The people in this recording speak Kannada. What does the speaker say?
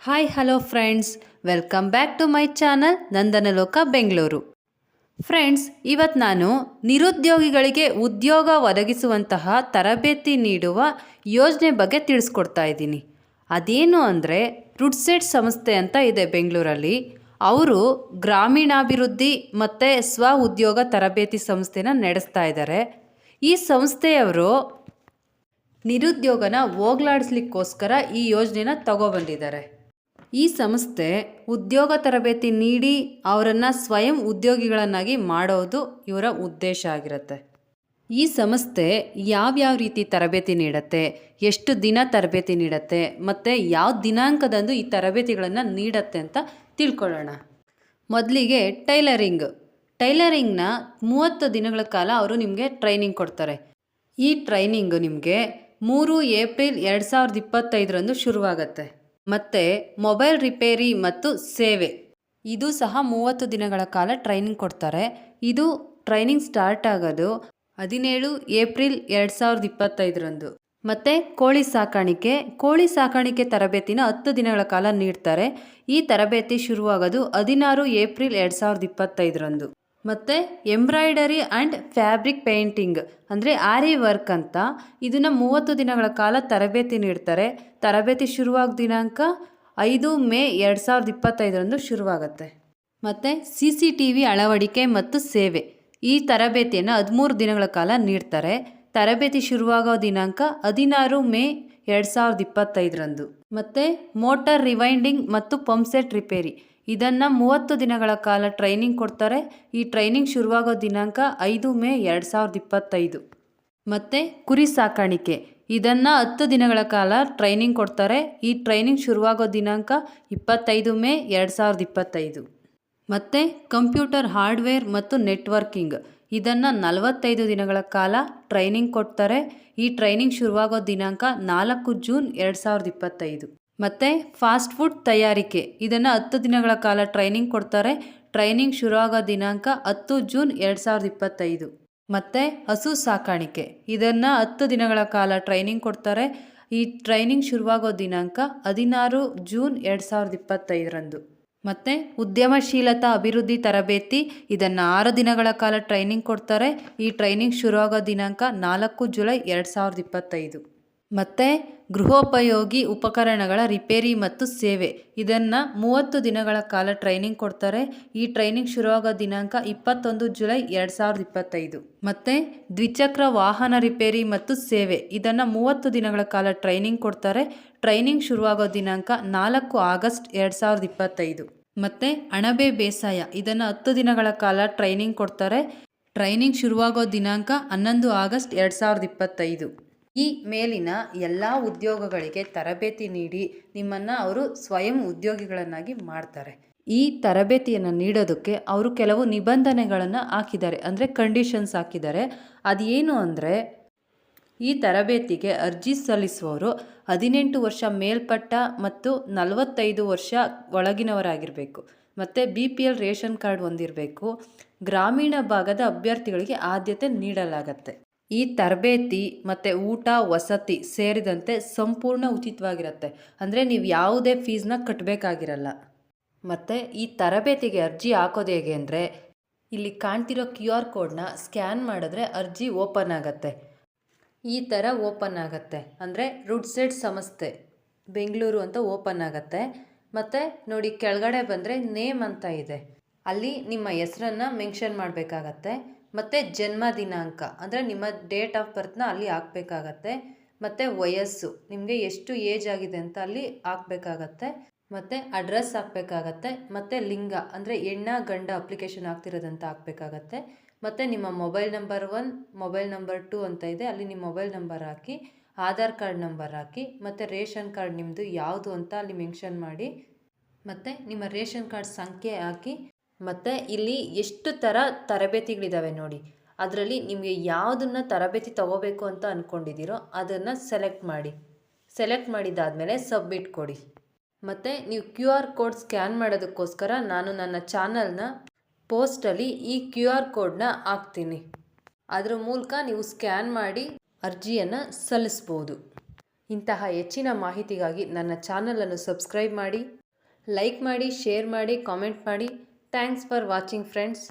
Hi hello friends, welcome back to my channel Nandanaloka Bengaluru. Friends, ಇವತ್ತು ನಾನು ನಿರುದ್ಯೋಗಿಗಳಿಗೆ ಉದ್ಯೋಗ ಒದಗಿಸುವಂತಹ ತರಬೇತಿ ನೀಡುವ ಯೋಜನೆ ಬಗ್ಗೆ ತಿಳಿಸ್ಕೊಡ್ತಾ ಇದ್ದೀನಿ. ಅದೇನು ಅಂದರೆ ರುಡ್ಸೆಟ್ ಸಂಸ್ಥೆ ಅಂತ ಇದೆ ಬೆಂಗಳೂರಲ್ಲಿ. ಅವರು ಗ್ರಾಮೀಣಾಭಿವೃದ್ಧಿ ಮತ್ತು ಸ್ವ ಉದ್ಯೋಗ ತರಬೇತಿ ಸಂಸ್ಥೆನ ನಡೆಸ್ತಾ ಇದ್ದಾರೆ. ಈ ಸಂಸ್ಥೆಯವರು ನಿರುದ್ಯೋಗನ ಹೋಗ್ಲಾಡಿಸ್ಲಿಕ್ಕೋಸ್ಕರ ಈ ಯೋಜನೆನ ತಗೊಬಂದಿದ್ದಾರೆ. ಈ ಸಂಸ್ಥೆ ಉದ್ಯೋಗ ತರಬೇತಿ ನೀಡಿ ಅವರನ್ನು ಸ್ವಯಂ ಉದ್ಯೋಗಿಗಳನ್ನಾಗಿ ಮಾಡೋದು ಇವರ ಉದ್ದೇಶ ಆಗಿರುತ್ತೆ. ಈ ಸಂಸ್ಥೆ ಯಾವ್ಯಾವ ರೀತಿ ತರಬೇತಿ ನೀಡುತ್ತೆ, ಎಷ್ಟು ದಿನ ತರಬೇತಿ ನೀಡುತ್ತೆ ಮತ್ತು ಯಾವ ದಿನಾಂಕದಂದು ಈ ತರಬೇತಿಗಳನ್ನು ನೀಡುತ್ತೆ ಅಂತ ತಿಳ್ಕೊಳ್ಳೋಣ. ಮೊದಲಿಗೆ ಟೈಲರಿಂಗ್ನ 30 ದಿನಗಳ ಕಾಲ ಅವರು ನಿಮಗೆ ಟ್ರೈನಿಂಗ್ ಕೊಡ್ತಾರೆ. ಈ ಟ್ರೈನಿಂಗು ನಿಮಗೆ 3 ಏಪ್ರಿಲ್ 2025 ಶುರುವಾಗುತ್ತೆ. ಮತ್ತು ಮೊಬೈಲ್ ರಿಪೇರಿ ಮತ್ತು ಸೇವೆ ಇದು ಸಹ 30 ದಿನಗಳ ಕಾಲ ಟ್ರೈನಿಂಗ್ ಕೊಡ್ತಾರೆ. ಇದು ಟ್ರೈನಿಂಗ್ ಸ್ಟಾರ್ಟ್ ಆಗೋದು 17 ಏಪ್ರಿಲ್ 2025. ಮತ್ತು ಕೋಳಿ ಸಾಕಾಣಿಕೆ ತರಬೇತಿನ 10 ದಿನಗಳ ಕಾಲ ನೀಡ್ತಾರೆ. ಈ ತರಬೇತಿ ಶುರುವಾಗೋದು 16 ಏಪ್ರಿಲ್ 2025. ಮತ್ತು ಎಂಬ್ರಾಯ್ಡರಿ ಆ್ಯಂಡ್ ಫ್ಯಾಬ್ರಿಕ್ ಪೇಂಟಿಂಗ್ ಅಂದರೆ ಆರಿ ವರ್ಕ್ ಅಂತ ಇದನ್ನು 30 ದಿನಗಳ ಕಾಲ ತರಬೇತಿ ನೀಡ್ತಾರೆ. ತರಬೇತಿ ಶುರುವಾಗೋ ದಿನಾಂಕ 5 ಮೇ 2025 ಶುರುವಾಗುತ್ತೆ. ಮತ್ತು CCTV ಅಳವಡಿಕೆ ಮತ್ತು ಸೇವೆ ಈ ತರಬೇತಿಯನ್ನು 13 ದಿನಗಳ ಕಾಲ ನೀಡ್ತಾರೆ. ತರಬೇತಿ ಶುರುವಾಗೋ ದಿನಾಂಕ 16 ಮೇ 2025. ಮತ್ತು ಮೋಟಾರ್ ರಿವೈಂಡಿಂಗ್ ಮತ್ತು ಪಂಪ್ಸೆಟ್ ರಿಪೇರಿ ಇದನ್ನು 30 ದಿನಗಳ ಕಾಲ ಟ್ರೈನಿಂಗ್ ಕೊಡ್ತಾರೆ. ಈ ಟ್ರೈನಿಂಗ್ ಶುರುವಾಗೋ ದಿನಾಂಕ 5 ಮೇ 2025. ಮತ್ತು ಕುರಿ ಸಾಕಾಣಿಕೆ ಇದನ್ನು 10 ದಿನಗಳ ಕಾಲ ಟ್ರೈನಿಂಗ್ ಕೊಡ್ತಾರೆ. ಈ ಟ್ರೈನಿಂಗ್ ಶುರುವಾಗೋ ದಿನಾಂಕ 25 ಮೇ 2025. ಮತ್ತು ಕಂಪ್ಯೂಟರ್ ಹಾರ್ಡ್ವೇರ್ ಮತ್ತು ನೆಟ್ವರ್ಕಿಂಗ್ ಇದನ್ನು 45 ದಿನಗಳ ಕಾಲ ಟ್ರೈನಿಂಗ್ ಕೊಡ್ತಾರೆ. ಈ ಟ್ರೈನಿಂಗ್ ಶುರುವಾಗೋ ದಿನಾಂಕ 4 ಜೂನ್ 2025. ಮತ್ತು ಫಾಸ್ಟ್ ಫುಡ್ ತಯಾರಿಕೆ ಇದನ್ನು 10 ದಿನಗಳ ಕಾಲ ಟ್ರೈನಿಂಗ್ ಕೊಡ್ತಾರೆ. ಟ್ರೈನಿಂಗ್ ಶುರುವಾಗೋ ದಿನಾಂಕ 10 ಜೂನ್ 2025. ಮತ್ತು ಹಸು ಸಾಕಾಣಿಕೆ ಇದನ್ನು 10 ದಿನಗಳ ಕಾಲ ಟ್ರೈನಿಂಗ್ ಕೊಡ್ತಾರೆ. ಈ ಟ್ರೈನಿಂಗ್ ಶುರುವಾಗೋ ದಿನಾಂಕ 16 ಜೂನ್ 2025. ಮತ್ತು ಉದ್ಯಮಶೀಲತಾ ಅಭಿವೃದ್ಧಿ ತರಬೇತಿ ಇದನ್ನು 6 ದಿನಗಳ ಕಾಲ ಟ್ರೈನಿಂಗ್ ಕೊಡ್ತಾರೆ. ಈ ಟ್ರೈನಿಂಗ್ ಶುರುವಾಗೋ ದಿನಾಂಕ 4 ಜುಲೈ 2025. ಮತ್ತು ಗೃಹೋಪಯೋಗಿ ಉಪಕರಣಗಳ ರಿಪೇರಿ ಮತ್ತು ಸೇವೆ ಇದನ್ನು 30 ದಿನಗಳ ಕಾಲ ಟ್ರೈನಿಂಗ್ ಕೊಡ್ತಾರೆ. ಈ ಟ್ರೈನಿಂಗ್ ಶುರುವಾಗೋ ದಿನಾಂಕ 21 ಜುಲೈ 2025. ಮತ್ತು ದ್ವಿಚಕ್ರ ವಾಹನ ರಿಪೇರಿ ಮತ್ತು ಸೇವೆ ಇದನ್ನು 30 ದಿನಗಳ ಕಾಲ ಟ್ರೈನಿಂಗ್ ಕೊಡ್ತಾರೆ. ಟ್ರೈನಿಂಗ್ ಶುರುವಾಗೋ ದಿನಾಂಕ 4 ಆಗಸ್ಟ್ 2025. ಮತ್ತು ಅಣಬೆ ಬೇಸಾಯ ಇದನ್ನು 10 ದಿನಗಳ ಕಾಲ ಟ್ರೈನಿಂಗ್ ಕೊಡ್ತಾರೆ. ಟ್ರೈನಿಂಗ್ ಶುರುವಾಗೋ ದಿನಾಂಕ 11 ಆಗಸ್ಟ್ 2025. ಈ ಮೇಲಿನ ಎಲ್ಲ ಉದ್ಯೋಗಗಳಿಗೆ ತರಬೇತಿ ನೀಡಿ ನಿಮ್ಮನ್ನು ಅವರು ಸ್ವಯಂ ಉದ್ಯೋಗಿಗಳನ್ನಾಗಿ ಮಾಡ್ತಾರೆ. ಈ ತರಬೇತಿಯನ್ನು ನೀಡೋದಕ್ಕೆ ಅವರು ಕೆಲವು ನಿಬಂಧನೆಗಳನ್ನು ಹಾಕಿದ್ದಾರೆ, ಅಂದರೆ ಕಂಡೀಷನ್ಸ್ ಹಾಕಿದ್ದಾರೆ. ಅದೇನು ಅಂದರೆ ಈ ತರಬೇತಿಗೆ ಅರ್ಜಿ ಸಲ್ಲಿಸುವವರು 18 ವರ್ಷ ಮೇಲ್ಪಟ್ಟ ಮತ್ತು 45 ವರ್ಷ ಒಳಗಿನವರಾಗಿರಬೇಕು. ಮತ್ತು BPL ರೇಷನ್ ಕಾರ್ಡ್ ಹೊಂದಿರಬೇಕು. ಗ್ರಾಮೀಣ ಭಾಗದ ಅಭ್ಯರ್ಥಿಗಳಿಗೆ ಆದ್ಯತೆ ನೀಡಲಾಗತ್ತೆ. ಈ ತರಬೇತಿ ಮತ್ತು ಊಟ ವಸತಿ ಸೇರಿದಂತೆ ಸಂಪೂರ್ಣ ಉಚಿತವಾಗಿರುತ್ತೆ. ಅಂದರೆ ನೀವು ಯಾವುದೇ ಫೀಸ್ನ ಕಟ್ಟಬೇಕಾಗಿರಲ್ಲ. ಮತ್ತು ಈ ತರಬೇತಿಗೆ ಅರ್ಜಿ ಹಾಕೋದು ಹೇಗೆ ಅಂದರೆ ಇಲ್ಲಿ ಕಾಣ್ತಿರೋ QR ಕೋಡ್ನ ಸ್ಕ್ಯಾನ್ ಮಾಡಿದ್ರೆ ಅರ್ಜಿ ಓಪನ್ ಆಗುತ್ತೆ. ಈ ಥರ ಓಪನ್ ಆಗುತ್ತೆ, ಅಂದರೆ ರುಡ್ಸೆಟ್ ಸಂಸ್ಥೆ ಬೆಂಗಳೂರು ಅಂತ ಓಪನ್ ಆಗುತ್ತೆ. ಮತ್ತು ನೋಡಿ ಕೆಳಗಡೆ ಬಂದರೆ ನೇಮ್ ಅಂತ ಇದೆ, ಅಲ್ಲಿ ನಿಮ್ಮ ಹೆಸರನ್ನು ಮೆನ್ಷನ್ ಮಾಡಬೇಕಾಗತ್ತೆ. ಮತ್ತು ಜನ್ಮ ದಿನಾಂಕ ಅಂದರೆ ನಿಮ್ಮ ಡೇಟ್ ಆಫ್ ಬರ್ತ್ನ ಅಲ್ಲಿ ಹಾಕಬೇಕಾಗತ್ತೆ. ಮತ್ತು ವಯಸ್ಸು ನಿಮಗೆ ಎಷ್ಟು ಏಜ್ ಆಗಿದೆ ಅಂತ ಅಲ್ಲಿ ಹಾಕಬೇಕಾಗತ್ತೆ. ಮತ್ತು ಅಡ್ರೆಸ್ ಹಾಕಬೇಕಾಗತ್ತೆ. ಮತ್ತು ಲಿಂಗ ಅಂದರೆ ಹೆಣ್ಣ ಗಂಡ ಅಪ್ಲಿಕೇಶನ್ ಆಗ್ತಿರೋದಂತ ಹಾಕಬೇಕಾಗತ್ತೆ. ಮತ್ತು ನಿಮ್ಮ ಮೊಬೈಲ್ ನಂಬರ್ 1 ಮೊಬೈಲ್ ನಂಬರ್ 2 ಅಂತ ಇದೆ, ಅಲ್ಲಿ ನಿಮ್ಮ ಮೊಬೈಲ್ ನಂಬರ್ ಹಾಕಿ, ಆಧಾರ್ ಕಾರ್ಡ್ ನಂಬರ್ ಹಾಕಿ, ಮತ್ತು ರೇಷನ್ ಕಾರ್ಡ್ ನಿಮ್ಮದು ಯಾವುದು ಅಂತ ಅಲ್ಲಿ ಮೆನ್ಷನ್ ಮಾಡಿ, ಮತ್ತು ನಿಮ್ಮ ರೇಷನ್ ಕಾರ್ಡ್ ಸಂಖ್ಯೆ ಹಾಕಿ. ಮತ್ತು ಇಲ್ಲಿ ಎಷ್ಟು ಥರ ತರಬೇತಿಗಳಿದ್ದಾವೆ ನೋಡಿ, ಅದರಲ್ಲಿ ನಿಮಗೆ ಯಾವುದನ್ನು ತರಬೇತಿ ತಗೋಬೇಕು ಅಂತ ಅಂದ್ಕೊಂಡಿದ್ದೀರೋ ಅದನ್ನು ಸೆಲೆಕ್ಟ್ ಮಾಡಿದ್ದಾದಮೇಲೆ ಸಬ್ಮಿಟ್ ಕೊಡಿ. ಮತ್ತು ನೀವು QR ಕೋಡ್ ಸ್ಕ್ಯಾನ್ ಮಾಡೋದಕ್ಕೋಸ್ಕರ ನಾನು ನನ್ನ ಚಾನಲ್ನ ಪೋಸ್ಟಲ್ಲಿ ಈ QR ಕೋಡ್ನ ಹಾಕ್ತೀನಿ. ಅದರ ಮೂಲಕ ನೀವು ಸ್ಕ್ಯಾನ್ ಮಾಡಿ ಅರ್ಜಿಯನ್ನು ಸಲ್ಲಿಸ್ಬೋದು. ಇಂತಹ ಹೆಚ್ಚಿನ ಮಾಹಿತಿಗಾಗಿ ನನ್ನ ಚಾನಲನ್ನು ಸಬ್ಸ್ಕ್ರೈಬ್ ಮಾಡಿ, ಲೈಕ್ ಮಾಡಿ, ಶೇರ್ ಮಾಡಿ, ಕಾಮೆಂಟ್ ಮಾಡಿ. Thanks for watching friends.